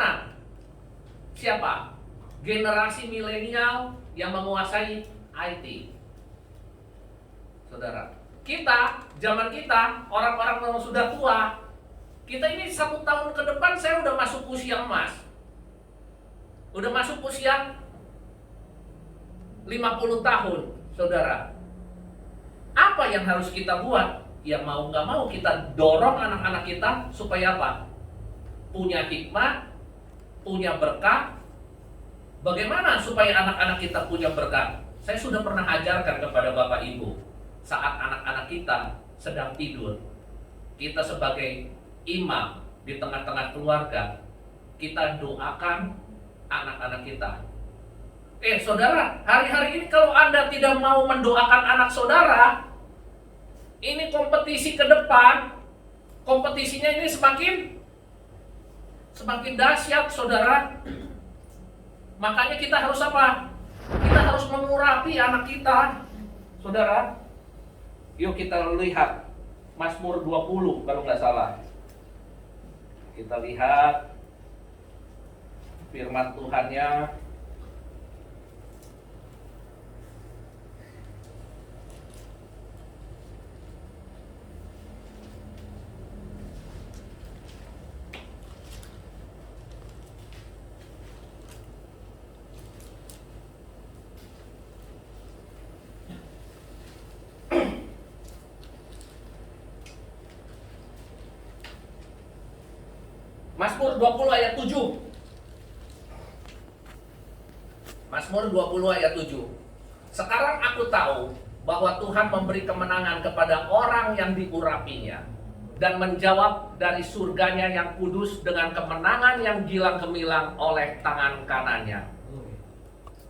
menang? Siapa? Generasi milenial yang menguasai IT. Saudara, kita, zaman kita, orang-orang yang sudah tua, kita ini 1 tahun ke depan saya udah masuk usia emas. Udah masuk usia 50 tahun, saudara. Apa yang harus kita buat? Ya mau nggak mau kita dorong anak-anak kita supaya apa? Punya hikmah, punya berkah. Bagaimana supaya anak-anak kita punya berkah? Saya sudah pernah ajarkan kepada Bapak Ibu saat anak-anak kita sedang tidur. Kita sebagai imam di tengah-tengah keluarga, kita doakan anak-anak kita. Saudara, hari-hari ini kalau Anda tidak mau mendoakan anak saudara, ini kompetisi ke depan, kompetisinya ini semakin dahsyat, saudara. Makanya kita harus apa? Kita harus mengurapi anak kita, saudara. Yuk kita lihat Mazmur 20 kalau nggak salah. Kita lihat firman Tuhannya. Mazmur 20 ayat 7. Mazmur 20 ayat 7. Sekarang aku tahu bahwa Tuhan memberi kemenangan kepada orang yang diurapinya dan menjawab dari surganya yang kudus dengan kemenangan yang gilang gemilang oleh tangan kanannya.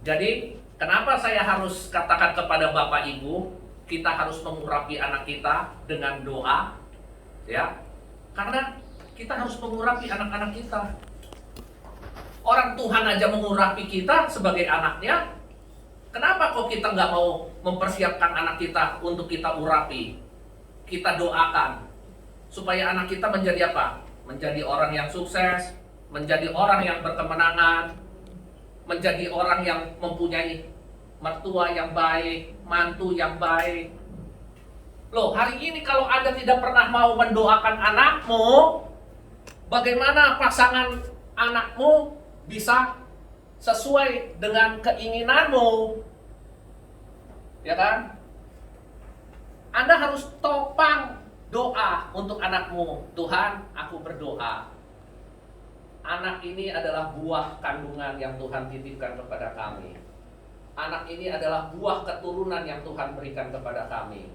Jadi, kenapa saya harus katakan kepada Bapak Ibu, kita harus mengurapi anak kita dengan doa, ya? Karena kita harus mengurapi anak-anak kita. Orang Tuhan aja mengurapi kita sebagai anaknya. Kenapa kok kita nggak mau mempersiapkan anak kita untuk kita urapi? Kita doakan supaya anak kita menjadi apa? Menjadi orang yang sukses, menjadi orang yang berkemenangan, menjadi orang yang mempunyai mertua yang baik, mantu yang baik. Loh, hari ini kalau Anda tidak pernah mau mendoakan anakmu, bagaimana pasangan anakmu bisa sesuai dengan keinginanmu? Ya kan? Anda harus topang doa untuk anakmu. Tuhan, aku berdoa, anak ini adalah buah kandungan yang Tuhan titipkan kepada kami. Anak ini adalah buah keturunan yang Tuhan berikan kepada kami.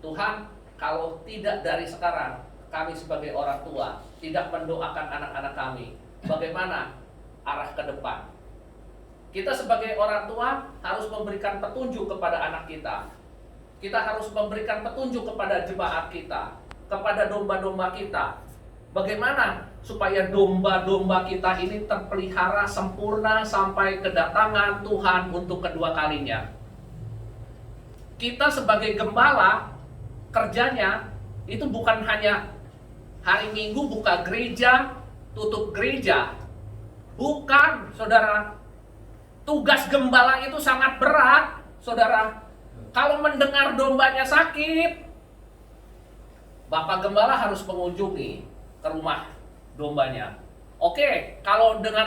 Tuhan, kalau tidak dari sekarang, kami sebagai orang tua tidak mendoakan anak-anak kami, bagaimana arah ke depan? Kita sebagai orang tua harus memberikan petunjuk kepada anak kita. Kita harus memberikan petunjuk kepada jemaat kita, kepada domba-domba kita. Bagaimana supaya domba-domba kita ini terpelihara sempurna sampai kedatangan Tuhan untuk kedua kalinya. Kita sebagai gembala, kerjanya itu bukan hanya hari Minggu buka gereja, tutup gereja. Bukan, saudara. Tugas gembala itu sangat berat, saudara. Kalau mendengar dombanya sakit, Bapak Gembala harus mengunjungi ke rumah dombanya. Oke, kalau dengan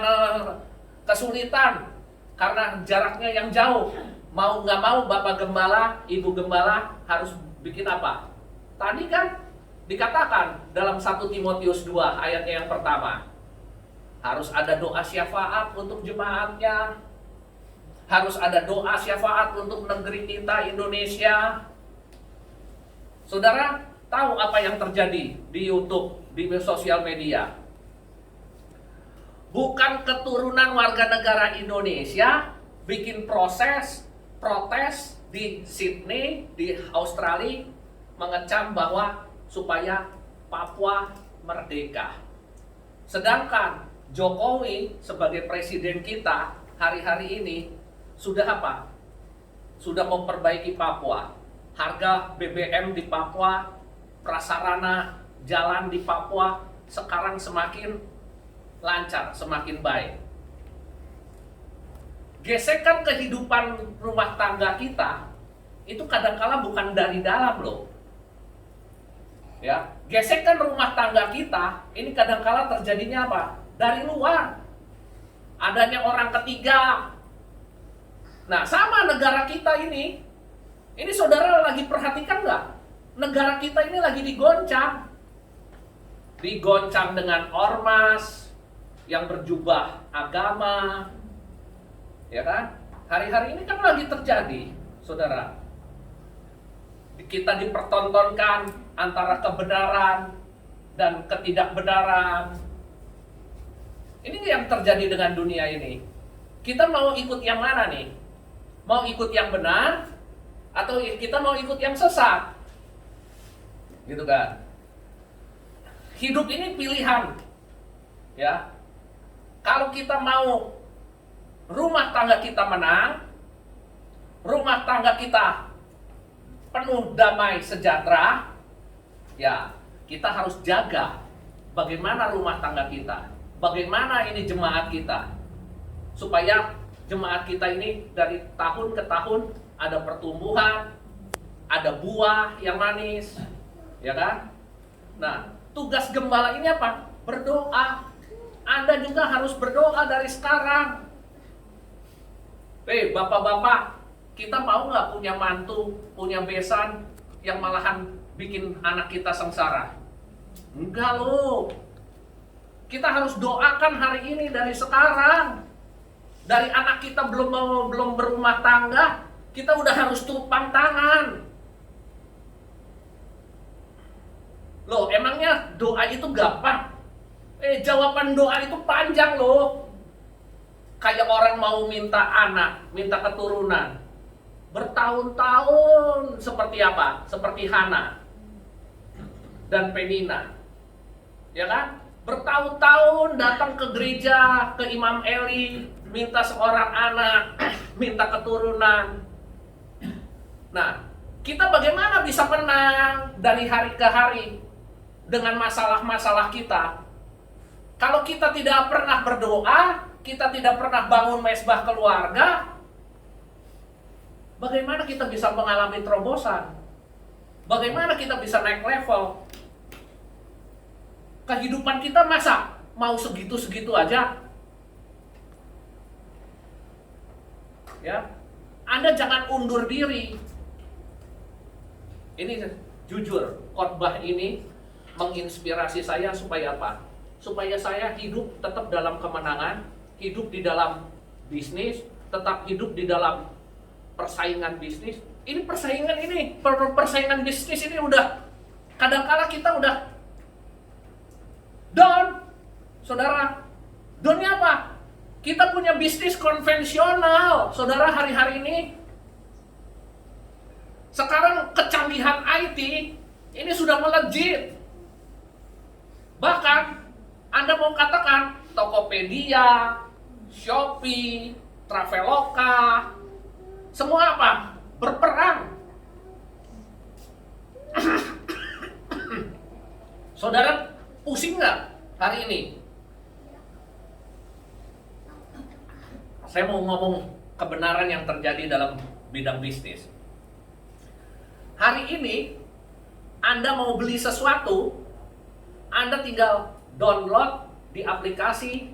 kesulitan karena jaraknya yang jauh, mau nggak mau Bapak Gembala, Ibu Gembala harus bikin apa? Tadi kan dikatakan dalam 1 Timotius 2 ayatnya yang pertama, harus ada doa syafaat untuk jemaatnya, harus ada doa syafaat untuk negeri kita Indonesia. Saudara tahu apa yang terjadi di YouTube, di sosial media? Bukan keturunan warga negara Indonesia bikin protes di Sydney, di Australia, mengecam bahwa supaya Papua merdeka. Sedangkan Jokowi sebagai presiden kita hari-hari ini sudah apa? Sudah memperbaiki Papua. Harga BBM di Papua, prasarana jalan di Papua sekarang semakin lancar, semakin baik. Gesekan kehidupan rumah tangga kita itu kadangkala bukan dari dalam loh. Ya, gesekan rumah tangga kita ini kadangkala terjadinya apa? Dari luar. Adanya orang ketiga. Nah, sama negara kita ini saudara lagi perhatikan nggak? Negara kita ini lagi digoncang. Digoncang dengan ormas yang berjubah agama. Ya kan? Hari-hari ini kan lagi terjadi, saudara. Kita dipertontonkan antara kebenaran dan ketidakbenaran. Ini yang terjadi dengan dunia ini. Kita mau ikut yang mana nih? Mau ikut yang benar atau kita mau ikut yang sesat? Gitu kan? Hidup ini pilihan. Ya. Kalau kita mau rumah tangga kita menang, rumah tangga kita penuh damai sejahtera, ya kita harus jaga bagaimana rumah tangga kita, bagaimana ini jemaat kita, supaya jemaat kita ini dari tahun ke tahun ada pertumbuhan, ada buah yang manis, ya kan? Nah, tugas gembala ini apa? Berdoa. Anda juga harus berdoa dari sekarang. Bapak-bapak, kita mau nggak punya mantu, punya besan yang malahan bikin anak kita sengsara? Enggak loh. Kita harus doakan hari ini dari sekarang. Dari anak kita belum berumah tangga, kita udah harus tumpang tangan. Loh, emangnya doa itu gampang? Jawaban doa itu panjang loh. Kayak orang mau minta anak, minta keturunan. Bertahun-tahun seperti apa? Seperti Hana dan Penina. Ya kan? Bertahun-tahun datang ke gereja, ke Imam Eli, minta seorang anak, minta keturunan. Nah, kita bagaimana bisa menang dari hari ke hari dengan masalah-masalah kita? Kalau kita tidak pernah berdoa, kita tidak pernah bangun mesbah keluarga, bagaimana kita bisa mengalami terobosan? Bagaimana kita bisa naik level? Kehidupan kita masa mau segitu-segitu aja? Ya, Anda jangan undur diri. Ini jujur, khotbah ini menginspirasi saya supaya apa? Supaya saya hidup tetap dalam kemenangan, hidup di dalam bisnis, tetap hidup di dalam persaingan bisnis. Ini persaingan bisnis ini udah kadangkala kita udah down, saudara. Downnya apa? Kita punya bisnis konvensional, saudara, hari-hari ini. Sekarang kecanggihan IT ini sudah melejit. Bahkan Anda mau katakan Tokopedia, Shopee, Traveloka, semua apa? Berperang. Saudara, pusing nggak hari ini? Saya mau ngomong kebenaran yang terjadi dalam bidang bisnis. Hari ini, Anda mau beli sesuatu, Anda tinggal download di aplikasi